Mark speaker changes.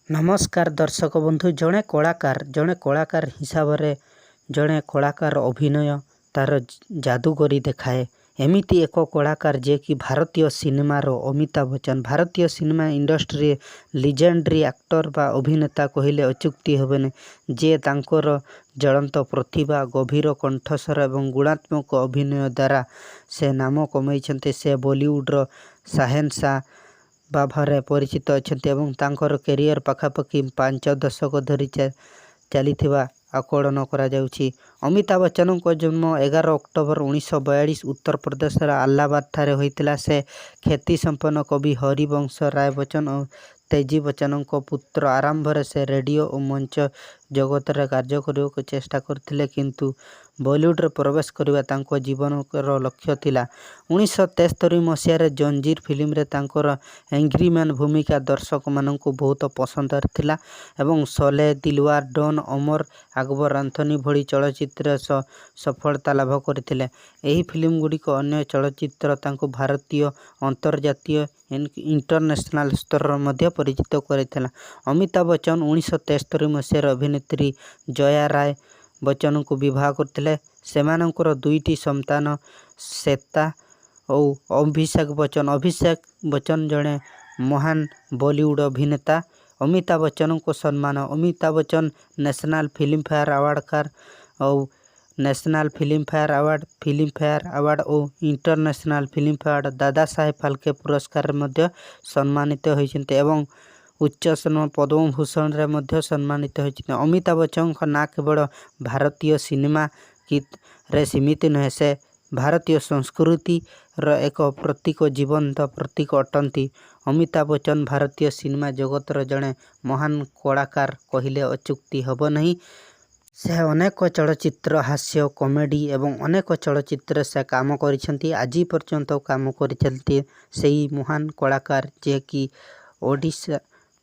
Speaker 1: नमस्कार दर्शक बंधु जड़े कलाकार हिसाब से जड़े कलाकार अभिनय तार जादूगरी देखाए एमिती एक कलाकार जे कि भारतीय सिनेमार अमिताभ बच्चन भारतीय सिनेमा इंडस्ट्री लिजेंडरी एक्टर बा अभिनेता कहले अच्युक्ति हेबेनि जे तांकर ज्वलंत प्रतिभा गभीर कंठस्वर एवं गुणात्मक अभिनय द्वारा से नाम कमाई से बॉलीवुड्र साहेनशाह भाव परिचित अच्छा तांकर कैरियर पाखापाखि 5 दशक धरी चली आकलन करा अमिताभ बच्चन को जन्म 11 अक्टोबर 1942 उत्तर प्रदेश अलाहाबाद ठारे होइतिला। से ख्याति संपन्न कवि हरिवंश राय बच्चन और तेजी बच्चन को पुत्र। आरंभ से रेडियो और मंच जगत रे कार्य करने को चेष्टा करथिले किंतु बॉलीवुड रे प्रवेश करबा तांको जीवन लक्ष्य थिला। 1973 मसीह जंजीर फिल्म रे तांकर एंग्री मैन भूमिका दर्शक मानक बहुत पसंद थिला एवं शोले दिलवार डॉन अमर अकबर एंथनी भली चलचित्र सफलता लाभ करथिले। एही फिल्म गुड़िक अन्य चलचित्र तांको भारतीय अंतर्जातीय इंटरनेशनल स्तर मध्य परिचित करथिला। अमिताभ बच्चन 1973 मसीह अभिनेत्री जया राय बच्चन को विवाह करथिले। सेमानंकर 2टी संतान श्वेता और अभिषेक बच्चन जड़े महान बॉलीवुड अभिनेता। अमिताभ बच्चन को सम्मान Amitabh Bachchan national film fair award और international film fair Dada Saheb Phalke पुरस्कार मध्य सम्मानित होइछन्ते एवं उच्च सम्मान पद्म भूषण रे मध्य सम्मानित होइछन्ते। अमिताभ बच्चन का ना केवल भारतीय सिनेमा गीत रे सीमित नहे से भारतीय संस्कृति र एक प्रतीक जीवंत प्रतीक अटंती। अमिताभ बच्चन भारतीय सिनेमा जगत र जड़े महान कलाकार कहले अच्युक्ति हेब नहीं। से अनेक चलचित्र हास्य कॉमेडी एवं अनेक चलचित्र से काम करिसेंती आज पर्यंत काम करिसेंती। सेही महान कलाकार जे कि ओडिशा